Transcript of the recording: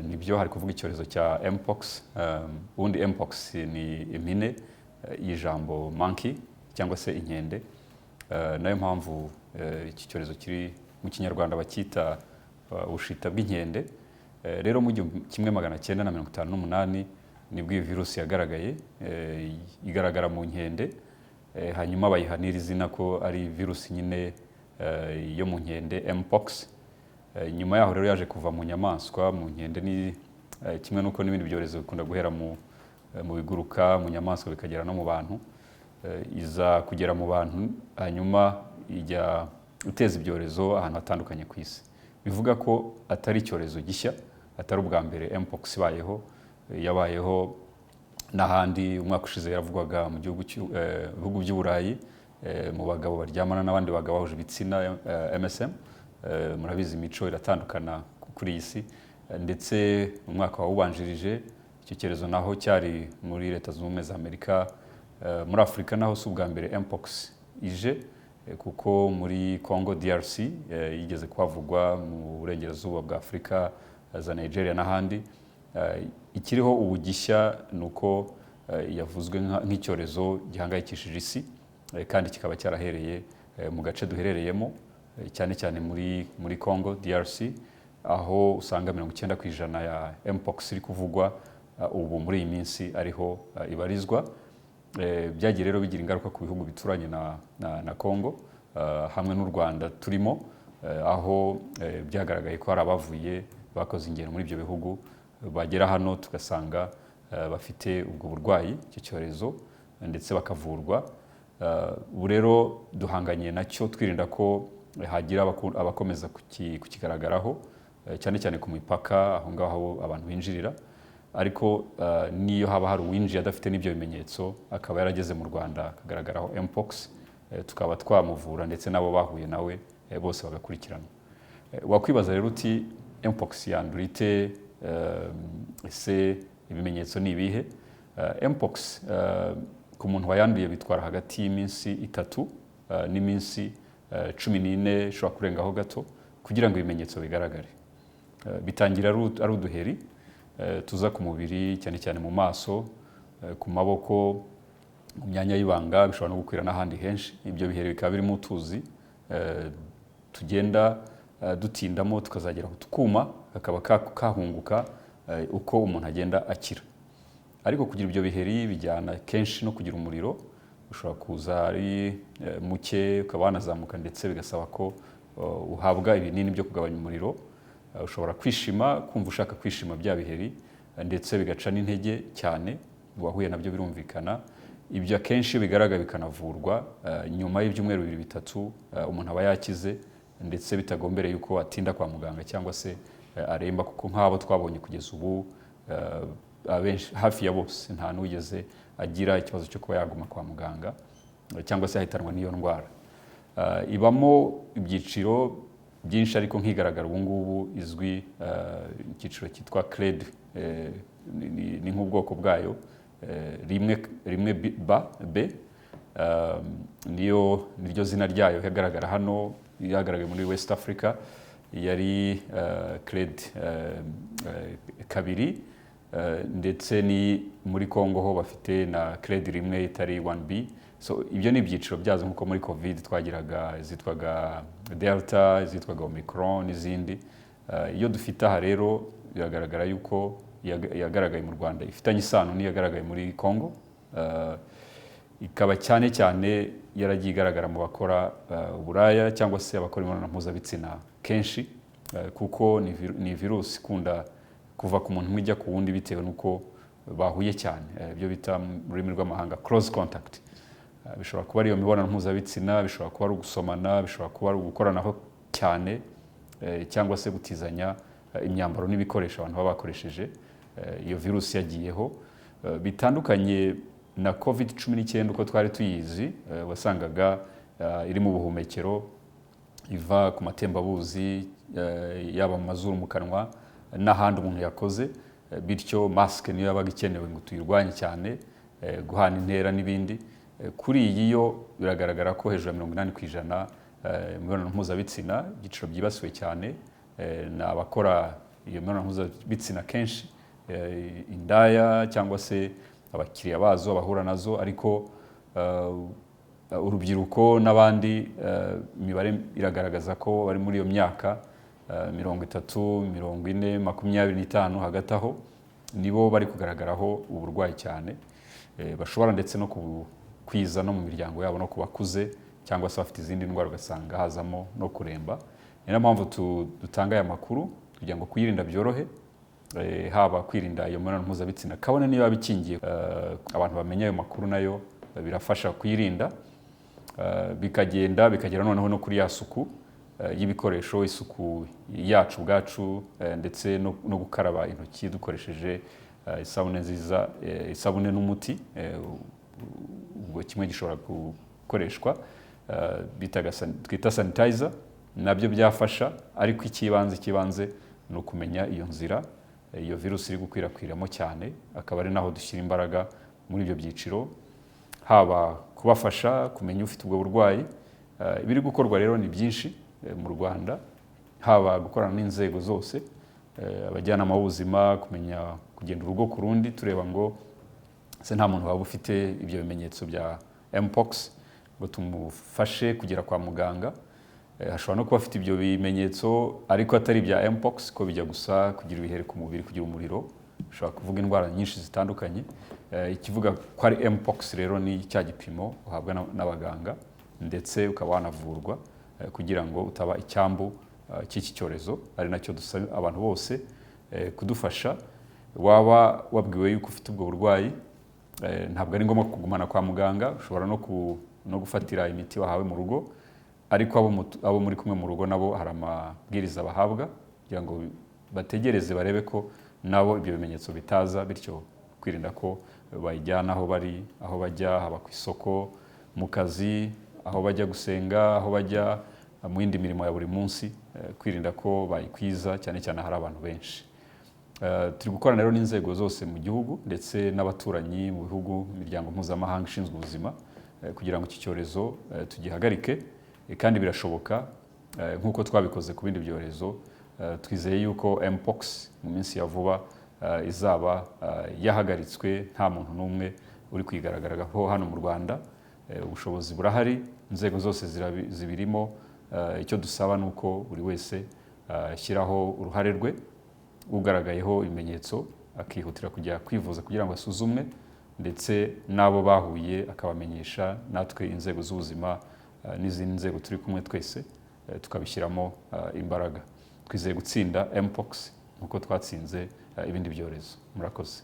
nibyo hari kuvuga icyorezo cya mpox. Ubundi mpox ni impine y'ijambo monkey cyangwa se inkende, nayo mpamvu iki cyorezo kiri mu kinyarwanda bacyita ubushita bw'inkende. Rero mu 1958 nibwo iyi virusi yagaragaye, igaragara mu nkende, hanyuma bayihanira izina ko ari virusi nyine yo mu nkende mpox. Nyuma yaho rero yaje kuva mu nyamaswa. Mu nkende ni kimwe nuko n'ibindi byorezo bikunda guhera mu biguruka, mu nyamaswa bikagera no mu bantu, iza kugera mu bantu hanyuma ijya uteza ibyorezo ahantu hatandukanye ku isi. Bivuga ko atari icyorezo gishya, atari ubwa mbere mpox ibayeho, yabayeho n'ahandi. Umwaka ushize yaravugwaga mu bihugu by'Uburayi, mu bagabo baryamana n'abandi bagabo bahuje ibitsina, MSM. Murabizi imico iratandukana kuri iyi si, ndetse mu mwaka wawubanjirije icyo cyorezo naho cyari muri Leta Zunze Ubumwe za Amerika. Muri Afurika naho si ubwa mbere mpox ije, kuko muri Congo DRC yigeze kuhavugwa, mu burengerazuba bwa Afurika za Nigeria n'ahandi. Ikiriho ubu gishya ni uko yavuzwe nk'icyorezo gihangayikishije isi, kandi kikaba cyarahereye mu gace duherereyemo, cyane cyane muri Congo DRC, aho usanga 90% ya mpox iri kuvugwa ubu muri iyi minsi ariho ibarizwa. Byagiye rero bigira ingaruka ku bihugu bituranye na Congo, hamwe n'u Rwanda turimo, aho byagaragaye ko hari abavuye bakoze ingendo muri ibyo bihugu, bagera hano tugasanga bafite ubwo burwayi, icyo cyorezo, ndetse bakavurwa. Ubu rero duhanganye nacyo twirinda ko hagira abakomeza kukigaragaraho, cyane cyane ku mipaka, aho ngaho abantu binjirira. Ariko niyo haba hari uwinjiye adafite n'ibyo bimenyetso, akaba yarageze mu Rwanda akagaragaraho mpox, tukaba twamuvura ndetse nabo bahuye nawe bose bagakurikirana. Wakwibaza rero uti mpox yandura ite? Ese ibimenyetso ni ibihe? Mpox ku muntu wayanduye bitwara hagati y'iminsi 3 n'iminsi 14, ishobora kurengaho gato, kugira ngo ibimenyetso bigaragare. Bitangira ari uduheri tuza ku mubiri, cyane cyane mu maso, ku maboko, mu myanya y'ibanga, bishobora no gukwira n'ahandi henshi. Ibyo biheri bikaba birimo utuzi tugenda dutindamo, tukazagera tukuma, kakaba kahunguka uko umuntu agenda akira. Ariko kugira ibyo biheri bijyana kenshi no kugira umuriro, ushobora kuza ari muke, ukaba wanazamuka, ndetse bigasaba ko uhabwa ibinini byo kugabanya umuriro. Ushobora kwishima, kumva ushaka kwishima bya biheri, ndetse bigaca n'intege cyane. Wahuye nabyo birumvikana. Ibyo akenshi bigaragara bikanavurwa nyuma y'ibyumweru 2-3 umuntu aba yakize, ndetse bitagombereye yuko atinda kwa muganga cyangwa se aremba, kuko nk'abo twabonye kugeza ubu abenshi, hafi ya bose, nta n'uwigeze agira ikibazo cyo kuba yaguma kwa muganga cyangwa se ahitanwa n'iyo ndwara. Ibamo ibyiciro byinshi, ariko nk'igaragara ubu ngubu izwi, icyiciro cyitwa CLAD, ni nk'ubwoko bwayo, rimwe B, niryo zina ryayo yagaragara hano, yagaragaye muri West Africa, yari CLAD 2, ndetse ni muri Congo ho bafite na CLAD 1 itari 1B. So ibyo ni ibyiciro byazo, nk'uko muri COVID twagiraga izitwaga Delta, izitwaga Omicron n'izindi. Iyo dufite aha rero biragaragara yuko yagaragaye mu Rwanda ifitanye isano n'iyagaragaye muri Congo, ikaba cyane cyane yaragiye igaragara mu bakora uburaya cyangwa se abakora imibonano mpuzabitsina kenshi, kuko ni virusi ikunda kuva ku muntu umwe ijya ku wundi bitewe n'uko bahuye cyane, ibyo bita mu rurimi rw'amahanga close contact. Bishobora kuba ari iyo mibonano mpuzabitsina, bishobora kuba ari ugusomana, bishobora kuba ari ugukoranaho cyane, cyangwa se gutizanya imyambaro n'ibikoresho abantu baba bakoresheje iyo virusi yagiyeho. Bitandukanye na COVID-19 uko twari tuyizi, wasangaga iri mu buhumekero, iva ku matembabuzi, yaba mu mazuru, mu kanwa, n'ahandi umuntu yakoze, bityo mask niyo yabaga ikenewe ngo tuyirwanye cyane, guhana intera n'ibindi. Kuri iyi yo biragaragara ko hejuru ya 80% imibonano mpuzabitsina, igiciro byibasiwe cyane ni abakora iyo mibonano mpuzabitsina kenshi indaya cyangwa se abakiriya bazo bahura nazo, ariko urubyiruko n'abandi imibare iragaragaza ko bari muri iyo myaka 30, 40, 25 hagati aho nibo bari kugaragaraho uburwayi cyane, bashobora ndetse no kwiza no mu miryango yabo no kubakuze cyangwa se bafite izindi ndwara ugasanga hazamo no kuremba. Ni nayo mpamvu dutanga aya makuru kugira ngo kuyirinda byorohe, haba kwirinda iyo mibonano mpuzabitsina kabone niba bikingiye, abantu bamenya ayo makuru nayo birafasha kuyirinda, bikagera noneho no kuri ya suku y'ibikoresho, isuku yacu ubwacu, ndetse no gukaraba intoki dukoresheje isabune nziza, isabune n'umuti, ubwo kimwe gishobora gukoreshwa twita sanitizer, nabyo byafasha, ariko ikibanze ni ukumenya iyo nzira iyo virusi iri gukwirakwiramo cyane, akaba ari naho dushyira imbaraga muri ibyo byiciro, haba kubafasha kumenya ufite ubwo burwayi. Ibiri gukorwa rero ni byinshi mu Rwanda, haba gukorana n'inzego zose, abajyanama b'ubuzima, kumenya kugenda urugo ku rundi tureba ngo se nta muntu waba ufite ibyo bimenyetso bya mpox ngo tumufashe kugera kwa muganga. Hashobora no kuba afite ibyo bimenyetso ariko atari ibya mpox, ko bijya gusa kugira ibihere ku mubiri, kugira umuriro, ushobora kuvuga indwara nyinshi zitandukanye. Ikivuga ko ari mpox rero ni cya gipimo uhabwa n'abaganga, ndetse ukaba wanavurwa kugira ngo utaba icyambu cy'iki cyorezo. Ari nacyo dusaba abantu bose kudufasha. Waba wabwiwe yuko ufite ubwo burwayi, ntabwo ari ngombwa kugumana kwa muganga, ushobora no gufatira imiti wahawe mu rugo, ariko abo muri kumwe mu rugo nabo hari amabwiriza bahabwa kugira ngo bategereze barebe ko nabo ibyo bimenyetso bitaza, bityo kwirinda ko bayijyana aho bari, aho bajya, haba ku isoko, mu kazi, aho bajya gusenga, aho bajya mu yindi mirimo ya buri munsi, kwirinda ko bayikwiza, cyane cyane hari abantu benshi. Turi gukorana rero n'inzego zose mu gihugu ndetse n'abaturanyi mu bihugu, imiryango mpuzamahanga ishinzwe ubuzima, kugira ngo iki cyorezo tugihagarike, kandi birashoboka nk'uko twabikoze ku bindi byorezo. Twizeye yuko mpox mu minsi ya vuba izaba yahagaritswe, nta muntu n'umwe uri kwigaragaraho hano mu Rwanda. Ubushobozi burahari, inzego zose zibirimo. Icyo dusaba ni uko buri wese ashyiraho uruhare rwe, ugaragayeho ibimenyetso akihutira kujya kwivuza kugira ngo asuzumwe, ndetse n'abo bahuye akabamenyesha, natwe inzego z'ubuzima n'izindi nzego turi kumwe twese tukabishyiramo imbaraga. Twizeye gutsinda mpox nk'uko twatsinze ibindi byorezo. Murakoze.